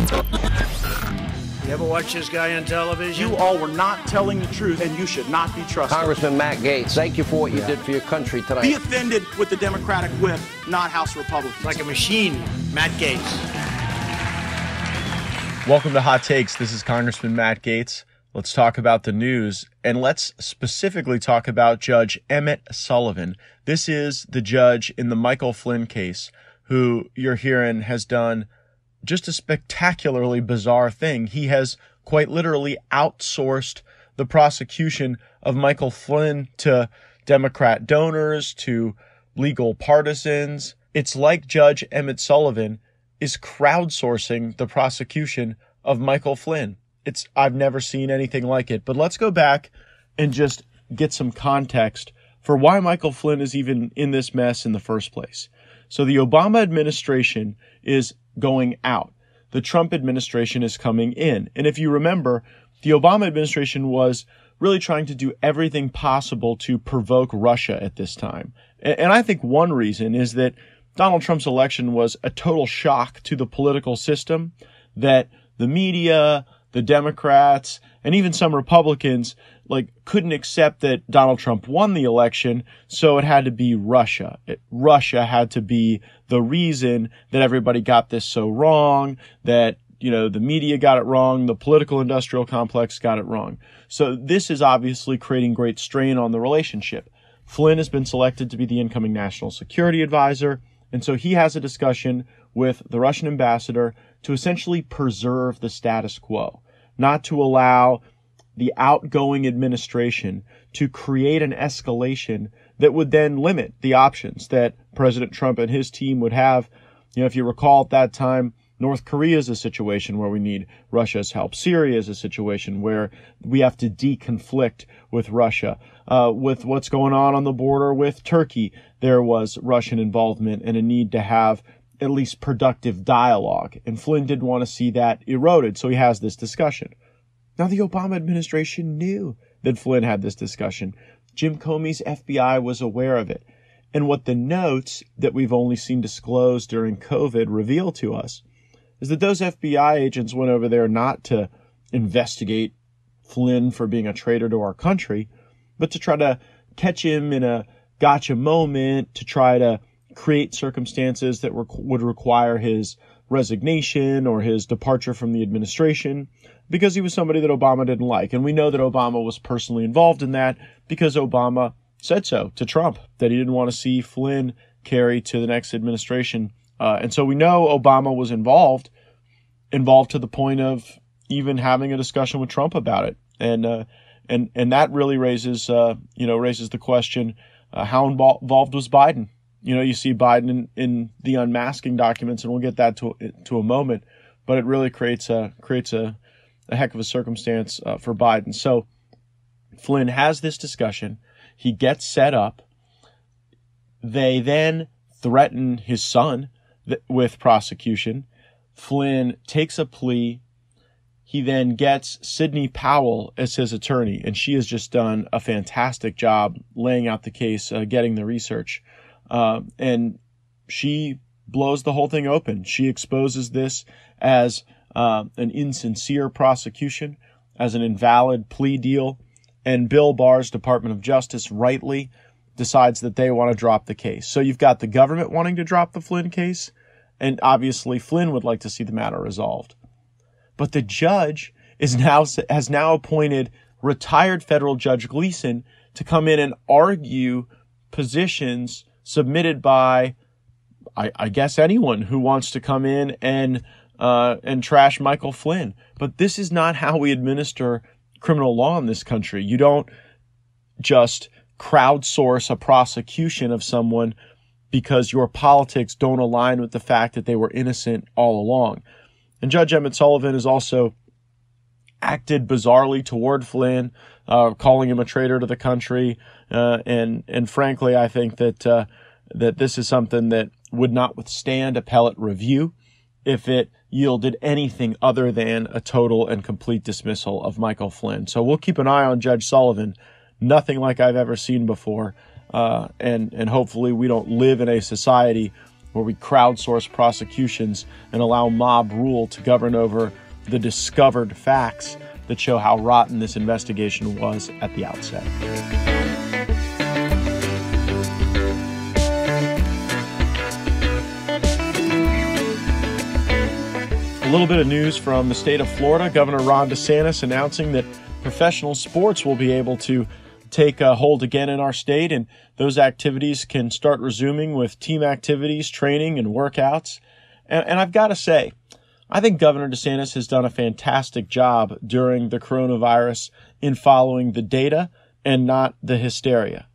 You ever watch this guy on television? You all were not telling the truth, and you should not be trusted. Congressman Matt Gaetz, thank you for what you did for your country tonight. Be offended with the Democratic whip, not House Republicans. Like a machine, Matt Gaetz. Welcome to Hot Takes. This is Congressman Matt Gaetz. Let's talk about the news, and let's specifically talk about Judge Emmett Sullivan. This is the judge in the Michael Flynn case, who you're hearing has done just a spectacularly bizarre thing. He has quite literally outsourced the prosecution of Michael Flynn to Democrat donors, to legal partisans. It's like Judge Emmett Sullivan is crowdsourcing the prosecution of Michael Flynn. I've never seen anything like it. But let's go back and just get some context for why Michael Flynn is even in this mess in the first place. So the Obama administration is going out. The Trump administration is coming in. And if you remember, the Obama administration was really trying to do everything possible to provoke Russia at this time. And I think one reason is that Donald Trump's election was a total shock to the political system, that the media, the Democrats, and even some Republicans couldn't accept that Donald Trump won the election, so it had to be Russia. Russia had to be the reason that everybody got this so wrong, that the media got it wrong, the political industrial complex got it wrong. So this is obviously creating great strain on the relationship. Flynn has been selected to be the incoming national security advisor, and so he has a discussion with the Russian ambassador to essentially preserve the status quo, not to allow the outgoing administration to create an escalation that would then limit the options that President Trump and his team would have. If you recall at that time, North Korea is a situation where we need Russia's help. Syria is a situation where we have to deconflict with Russia. With what's going on the border with Turkey, there was Russian involvement and a need to have at least productive dialogue. And Flynn didn't want to see that eroded, so he has this discussion. Now, the Obama administration knew that Flynn had this discussion. Jim Comey's FBI was aware of it. And what the notes that we've only seen disclosed during COVID reveal to us is that those FBI agents went over there not to investigate Flynn for being a traitor to our country, but to try to catch him in a gotcha moment, to try to create circumstances that would require his resignation or his departure from the administration, because he was somebody that Obama didn't like. And we know that Obama was personally involved in that because Obama said so to Trump, that he didn't want to see Flynn carry to the next administration. And so we know Obama was involved to the point of even having a discussion with Trump about it. And that really raises the question, how involved was Biden? You see Biden in the unmasking documents, and we'll get that to a moment, but it really creates a heck of a circumstance for Biden. So Flynn has this discussion. He gets set up. They then threaten his son with prosecution. Flynn takes a plea. He then gets Sidney Powell as his attorney, and she has just done a fantastic job laying out the case, getting the research. And she blows the whole thing open. She exposes this as an insincere prosecution, as an invalid plea deal. And Bill Barr's Department of Justice rightly decides that they want to drop the case. So you've got the government wanting to drop the Flynn case, and obviously Flynn would like to see the matter resolved. But the judge has now appointed retired federal Judge Gleason to come in and argue positions submitted by, I guess, anyone who wants to come in and trash Michael Flynn. But this is not how we administer criminal law in this country. You don't just crowdsource a prosecution of someone because your politics don't align with the fact that they were innocent all along. And Judge Emmett Sullivan has also acted bizarrely toward Flynn, calling him a traitor to the country. And frankly, I think that this is something that would not withstand appellate review if it yielded anything other than a total and complete dismissal of Michael Flynn. So we'll keep an eye on Judge Sullivan. Nothing like I've ever seen before. And hopefully we don't live in a society where we crowdsource prosecutions and allow mob rule to govern over the discovered facts that show how rotten this investigation was at the outset. A little bit of news from the state of Florida. Governor Ron DeSantis announcing that professional sports will be able to take hold again in our state, and those activities can start resuming with team activities, training, and workouts. And I've got to say, I think Governor DeSantis has done a fantastic job during the coronavirus in following the data and not the hysteria.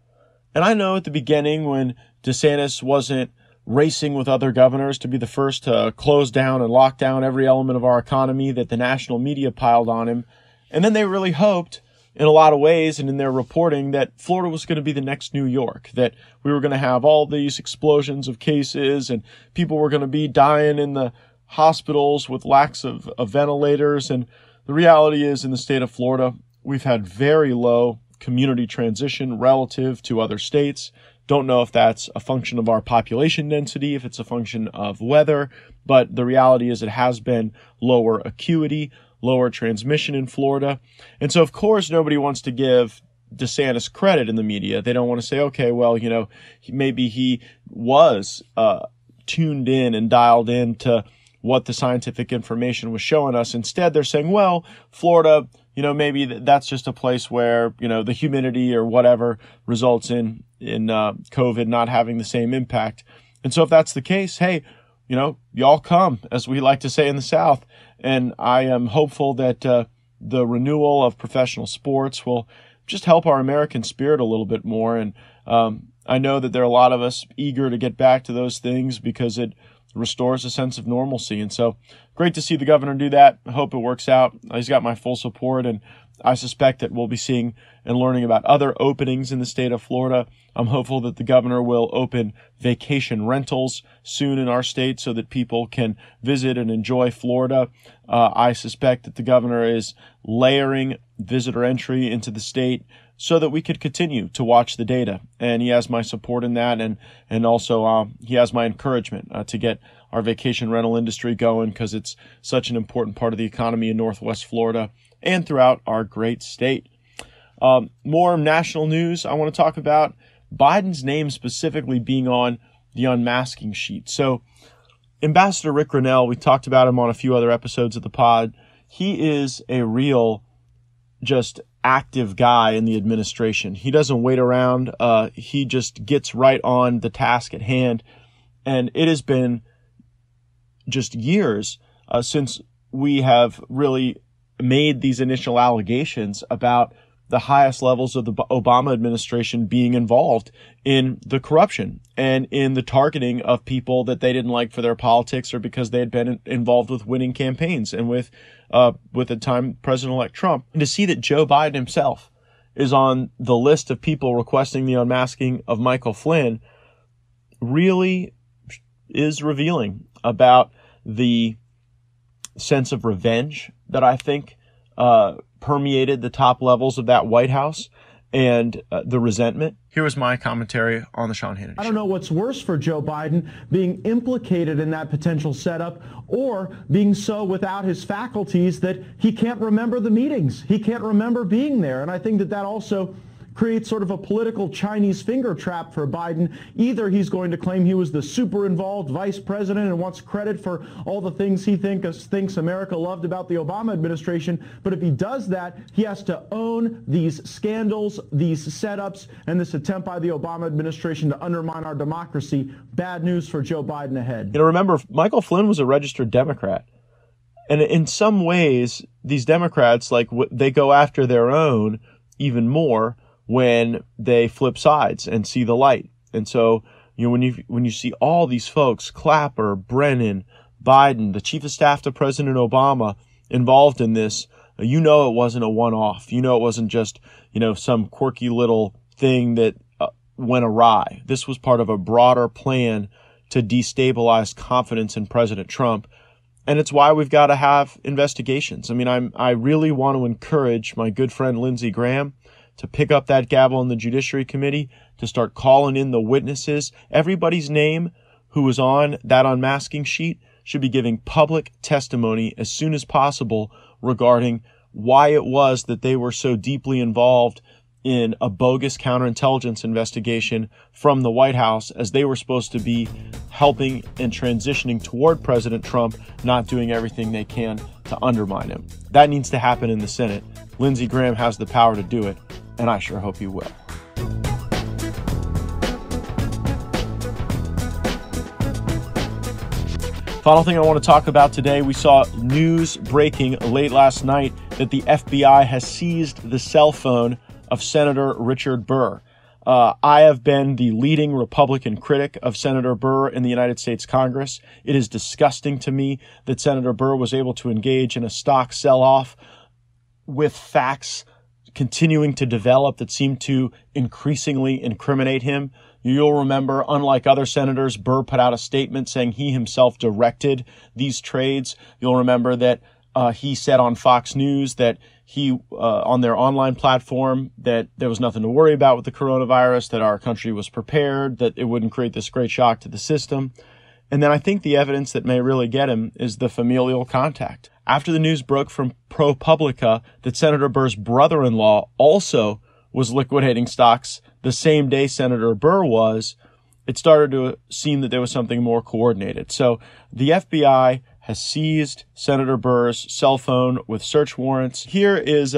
And I know at the beginning when DeSantis wasn't racing with other governors to be the first to close down and lock down every element of our economy, that the national media piled on him. And then they really hoped in a lot of ways and in their reporting that Florida was going to be the next New York, that we were going to have all these explosions of cases and people were going to be dying in the hospitals with lacks of ventilators. And the reality is, in the state of Florida, we've had very low community transition relative to other states. Don't know if that's a function of our population density, if it's a function of weather, but the reality is it has been lower acuity, lower transmission in Florida. And so, of course, nobody wants to give DeSantis credit in the media. They don't want to say, okay, well, maybe he was tuned in and dialed in to what the scientific information was showing us. Instead, they're saying, well, Florida, maybe that's just a place where, the humidity or whatever results in COVID not having the same impact. And so if that's the case, hey, y'all come, as we like to say in the South. And I am hopeful that the renewal of professional sports will just help our American spirit a little bit more. And I know that there are a lot of us eager to get back to those things because it restores a sense of normalcy. And so great to see the governor do that. I hope it works out. He's got my full support, and I suspect that we'll be seeing and learning about other openings in the state of Florida. I'm hopeful that the governor will open vacation rentals soon in our state so that people can visit and enjoy Florida. I suspect that the governor is layering visitor entry into the state so that we could continue to watch the data. And he has my support in that. And also he has my encouragement to get our vacation rental industry going, because it's such an important part of the economy in Northwest Florida and throughout our great state. More national news. I want to talk about Biden's name specifically being on the unmasking sheet. So Ambassador Rick Grenell, we talked about him on a few other episodes of the pod. He is a real just active guy in the administration. He doesn't wait around. He just gets right on the task at hand. And it has been just years since we have really made these initial allegations about the highest levels of the Obama administration being involved in the corruption and in the targeting of people that they didn't like for their politics or because they had been involved with winning campaigns and with the time President-elect Trump. And to see that Joe Biden himself is on the list of people requesting the unmasking of Michael Flynn really is revealing about the sense of revenge that I think permeated the top levels of that White House and the resentment. Here was my commentary on the Sean Hannity Show. I don't know what's worse for Joe Biden, being implicated in that potential setup or being so without his faculties that he can't remember the meetings. He can't remember being there. And I think that also creates sort of a political Chinese finger trap for Biden. Either he's going to claim he was the super involved vice president and wants credit for all the things he thinks America loved about the Obama administration. But if he does that, he has to own these scandals, these setups, and this attempt by the Obama administration to undermine our democracy. Bad news for Joe Biden ahead. Remember, Michael Flynn was a registered Democrat. And in some ways, these Democrats, they go after their own even more when they flip sides and see the light. And so, when you see all these folks, Clapper, Brennan, Biden, the chief of staff to President Obama involved in this, it wasn't a one-off. It wasn't just, some quirky little thing that went awry. This was part of a broader plan to destabilize confidence in President Trump. And it's why we've got to have investigations. I really want to encourage my good friend Lindsey Graham to pick up that gavel in the Judiciary Committee, to start calling in the witnesses. Everybody's name who was on that unmasking sheet should be giving public testimony as soon as possible regarding why it was that they were so deeply involved in a bogus counterintelligence investigation from the White House, as they were supposed to be helping and transitioning toward President Trump, not doing everything they can to undermine him. That needs to happen in the Senate. Lindsey Graham has the power to do it, and I sure hope he will. Final thing I want to talk about today, we saw news breaking late last night that the FBI has seized the cell phone of Senator Richard Burr. I have been the leading Republican critic of Senator Burr in the United States Congress. It is disgusting to me that Senator Burr was able to engage in a stock sell-off with facts continuing to develop that seem to increasingly incriminate him. You'll remember, unlike other senators, Burr put out a statement saying he himself directed these trades. You'll remember that he said on Fox News that he, on their online platform, that there was nothing to worry about with the coronavirus, that our country was prepared, that it wouldn't create this great shock to the system. And then I think the evidence that may really get him is the familial contact. After the news broke from ProPublica that Senator Burr's brother-in-law also was liquidating stocks the same day Senator Burr was, it started to seem that there was something more coordinated. So the FBI has seized Senator Burr's cell phone with search warrants. Here is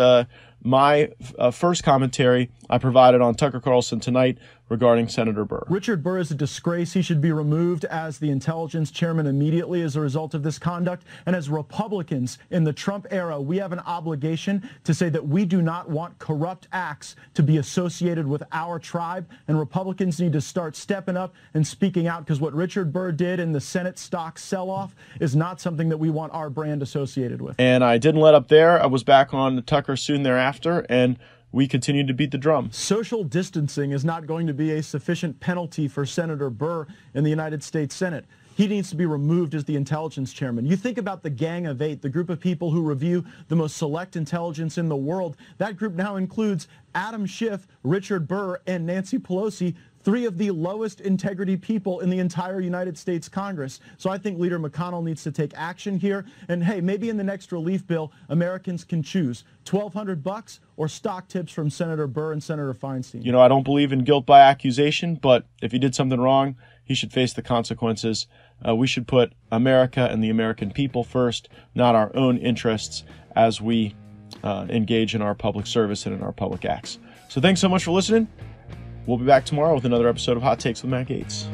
my first commentary I provided on Tucker Carlson Tonight regarding Senator Burr. Richard Burr is a disgrace. He should be removed as the intelligence chairman immediately as a result of this conduct. And as Republicans in the Trump era, we have an obligation to say that we do not want corrupt acts to be associated with our tribe. And Republicans need to start stepping up and speaking out, because what Richard Burr did in the Senate stock sell-off is not something that we want our brand associated with. And I didn't let up there. I was back on Tucker soon thereafter, and we continued to beat the drum. Social distancing is not going to be a sufficient penalty for Senator Burr in the United States Senate. He needs to be removed as the intelligence chairman. You think about the Gang of Eight, the group of people who review the most select intelligence in the world. That group now includes Adam Schiff, Richard Burr, and Nancy Pelosi, three of the lowest integrity people in the entire United States Congress. So I think Leader McConnell needs to take action here. And hey, maybe in the next relief bill, Americans can choose $1,200 or stock tips from Senator Burr and Senator Feinstein. You know, I don't believe in guilt by accusation, but if he did something wrong, he should face the consequences. We should put America and the American people first, not our own interests, as we engage in our public service and in our public acts. So thanks so much for listening. We'll be back tomorrow with another episode of Hot Takes with Matt Gaetz.